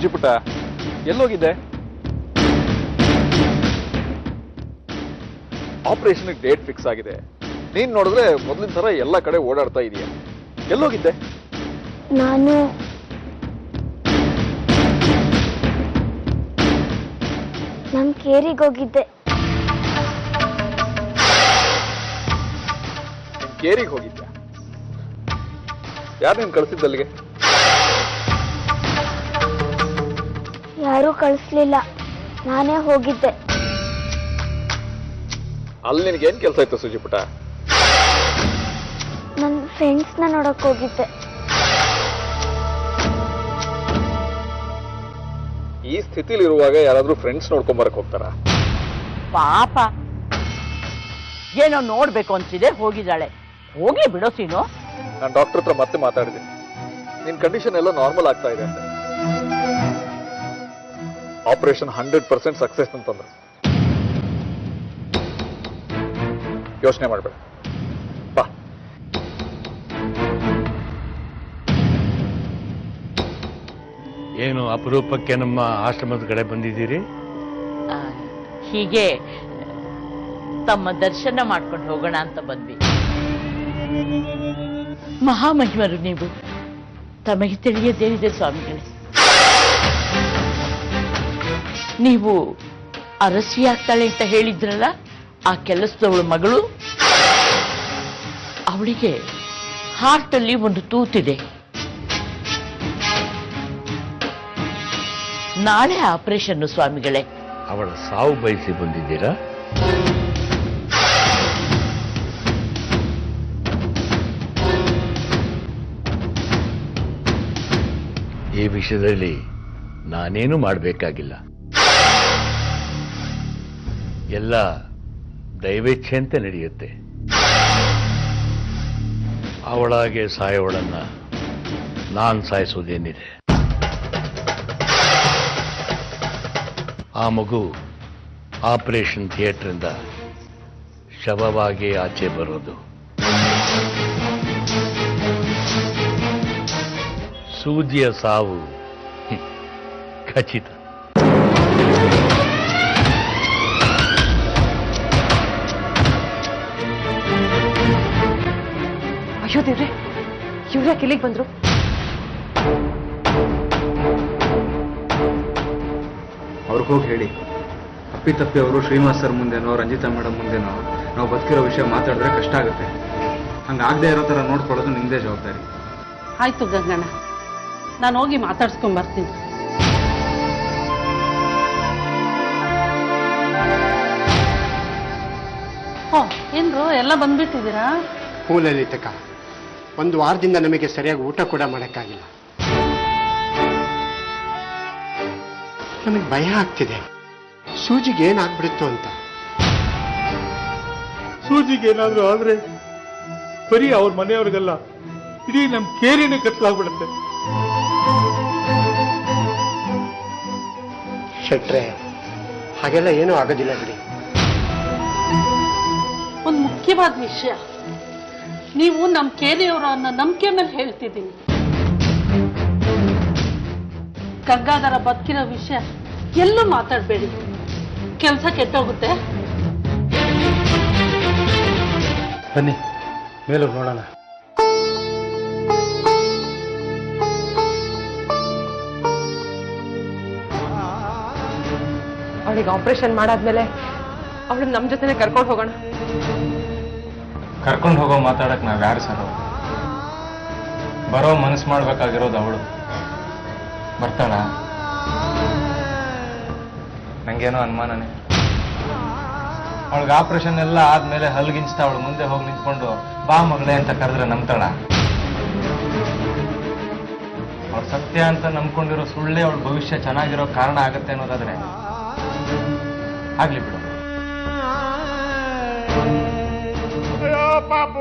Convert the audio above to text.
ಸುಜಿಪುಟ ಎಲ್ಲೋಗಿದ್ದೆ? Operation date fix ಆಗಿದೆ. ನೀನ್ ನೋಡಿದ್ರೆ ಮೊದಲಿನ ತರ ಎಲ್ಲ ಕಡೆ ಓಡಾಡ್ತಾ ಇದೀಯ. ಎಲ್ಲೋಗಿದ್ದೆ? ನಾನು ನಮ್ ಕೇರಿಗೆ ಹೋಗಿದ್ದೆ. ಕೇರಿಗೆ ಹೋಗಿದ್ದೆ? ಯಾರು ನೀನ್ ಕಳಿಸಿದ್ದಲ್ಲಿಗೆ? ಯಾರೂ ಕಳಿಸ್ಲಿಲ್ಲ, ನಾನೇ ಹೋಗಿದ್ದೆ. ಅಲ್ಲಿ ನಿನ್ಗೇನ್ ಕೆಲಸ ಇತ್ತು ಸುಜಿಪುಟ? ನನ್ನ ಫ್ರೆಂಡ್ಸ್ನ ನೋಡಕ್ ಹೋಗಿದ್ದೆ. ಈ ಸ್ಥಿತಿಲಿರುವಾಗ ಯಾರಾದ್ರೂ ಫ್ರೆಂಡ್ಸ್ ನೋಡ್ಕೊಂಬರಕ್ ಹೋಗ್ತಾರ? ಪಾಪ ಏನೋ ನೋಡ್ಬೇಕು ಅಂತಿದೆ, ಹೋಗಿದ್ದಾಳೆ. ಹೋಗ್ಲಿ ಬಿಡೋ ಸೀನು. ನಾನು ಡಾಕ್ಟರ್ ಹತ್ರ ಮತ್ತೆ ಮಾತಾಡಿದ್ದೀನಿ. ನಿನ್ ಕಂಡೀಷನ್ ಎಲ್ಲ ನಾರ್ಮಲ್ ಆಗ್ತಾ ಇದೆ ಅಂತ. ಆಪರೇಷನ್ 100% ಸಕ್ಸಸ್ ಅಂತಂದ್ರು. ಯೋಚನೆ ಮಾಡ್ಬೇಡ, ಬಾ. ಏನು ಅಪರೂಪಕ್ಕೆ ನಮ್ಮ ಆಶ್ರಮದ ಕಡೆ ಬಂದಿದ್ದೀರಿ? ಹೀಗೆ ತಮ್ಮ ದರ್ಶನ ಮಾಡ್ಕೊಂಡು ಹೋಗೋಣ ಅಂತ ಬಂದ್ವಿ. ಮಹಾಮಹಿಮರು ನೀವು, ತಮಗೆ ತಿಳಿಯದೇನಿದೆ ಸ್ವಾಮಿಗಳೇ. ನೀವು ಅರಸಿ ಆಗ್ತಾಳೆ ಅಂತ ಹೇಳಿದ್ರಲ್ಲ, ಆ ಕೆಲಸದವಳ ಮಗಳು, ಅವಳಿಗೆ ಹಾರ್ಟಲ್ಲಿ ಒಂದು ತೂತಿದೆ. ನಾಳೆ ಆಪರೇಷನ್ ಸ್ವಾಮಿಗಳೇ. ಅವಳ ಸಾವು ಬಯಸಿ ಬಂದಿದ್ದೀರಾ? ಈ ವಿಷಯದಲ್ಲಿ ನಾನೇನು ಮಾಡಬೇಕಾಗಿಲ್ಲ. ಎಲ್ಲ ದೈವೇಚ್ಛೆಯಂತೆ ನಡೆಯುತ್ತೆ. ಅವಳಾಗೆ ಸಾಯೋವಳನ್ನ ನಾನು ಸಾಯಿಸೋದೇನಿದೆ? ಆ ಮಗು ಆಪರೇಷನ್ ಥಿಯೇಟರಿಂದ ಶವವಾಗಿ ಆಚೆ ಬರೋದು. ಸೂಜಿಯ ಸಾವು ಖಚಿತ. ಅಯ್ಯೋ ದೇವ್ರೆ, ಇವ್ರ್ಯಾಕೆ ಇಲ್ಲಿಗೆ ಬಂದ್ರು? ಅವ್ರಿಗೋಗಿ ಹೇಳಿ, ಅಪ್ಪಿತಪ್ಪಿ ಅವರು ಶ್ರೀನಿವಾಸ್ ಸರ್ ಮುಂದೆನೋ ರಂಜಿತಾ ಮೇಡಮ್ ಮುಂದೆನೋ ನಾವು ಬದುಕಿರೋ ವಿಷಯ ಮಾತಾಡಿದ್ರೆ ಕಷ್ಟ ಆಗುತ್ತೆ. ಹಂಗಾಗದೆ ಇರೋ ಥರ ನೋಡ್ಕೊಳ್ಳೋದು ನಿಮ್ಮದೇ ಜವಾಬ್ದಾರಿ. ಆಯ್ತು ಗಂಗಣ್ಣ, ನಾನು ಹೋಗಿ ಮಾತಾಡ್ಸ್ಕೊಂಡ್ ಬರ್ತೀನಿ. ಏನ್ರು ಎಲ್ಲ ಬಂದ್ಬಿಟ್ಟಿದ್ದೀರಾ? ಹೂಲಲಿತಕ, ಒಂದು ವಾರದಿಂದ ನಮಗೆ ಸರಿಯಾಗಿ ಊಟ ಕೂಡ ಮಾಡೋಕ್ಕಾಗಿಲ್ಲ. ನಮಗೆ ಭಯ ಆಗ್ತಿದೆ, ಸೂಜಿಗೆ ಏನಾಗ್ಬಿಡುತ್ತೋ ಅಂತ. ಸೂಜಿಗೆ ಏನಾದ್ರೂ ಆದ್ರೆ ಬರೀ ಅವ್ರ ಮನೆಯವ್ರಿಗಲ್ಲ, ಇಡೀ ನಮ್ ಕೇರಿನೇ ಕತ್ಲಾಗ್ಬಿಡುತ್ತೆ. ಶೆಟ್ರೆ, ಹಾಗೆಲ್ಲ ಏನೂ ಆಗೋದಿಲ್ಲ ಬಿಡಿ. ಒಂದು ಮುಖ್ಯವಾದ ವಿಷಯ, ನೀವು ನಮ್ ಕೇರಿಯವರು ಅನ್ನೋ ನಂಬಿಕೆ ಮೇಲೆ ಹೇಳ್ತಿದ್ದೀನಿ. ಗಂಗಾಧರ ಬದುಕಿರೋ ವಿಷಯ ಎಲ್ಲೂ ಮಾತಾಡಬೇಡಿ, ಕೆಲಸ ಕೆಟ್ಟೋಗುತ್ತೆ. ಬನ್ನಿ ಮೇಲೂ ನೋಡೋಣ. ಅವಳಿಗೆ ಆಪರೇಷನ್ ಮಾಡಾದ್ಮೇಲೆ ಅವಳನ್ನ ನಮ್ಮ ಜೊತೆನೆ ಕರ್ಕೊಂಡು ಹೋಗೋಣ. ಕರ್ಕೊಂಡು ಹೋಗೋ ಮಾತಾಡಕ್ ನಾವ್ ಯಾರು ಸರ್? ಬರೋ ಮನಸ್ಸು ಮಾಡ್ಬೇಕಾಗಿರೋದು ಅವಳು. ಬರ್ತಾಳ? ನಂಗೇನೋ ಅನುಮಾನನೇ. ಅವಳಿಗೆ ಆಪರೇಷನ್ ಎಲ್ಲ ಆದ್ಮೇಲೆ ಹಲ್ಗಿಂಚ್ತಾ ಅವಳು ಮುಂದೆ ಹೋಗಿ ನಿಂತ್ಕೊಂಡು ಬಾ ಮಗಳೇ ಅಂತ ಕರೆದ್ರೆ ನಂಬ್ತಾಳ? ಅವಳು ಸತ್ಯ ಅಂತ ನಂಬ್ಕೊಂಡಿರೋ ಸುಳ್ಳೆ ಅವಳ ಭವಿಷ್ಯ ಚೆನ್ನಾಗಿರೋ ಕಾರಣ ಆಗತ್ತೆ ಅನ್ನೋದಾದ್ರೆ ಆಗ್ಲಿ ಬಿಡು. ಪಾಪ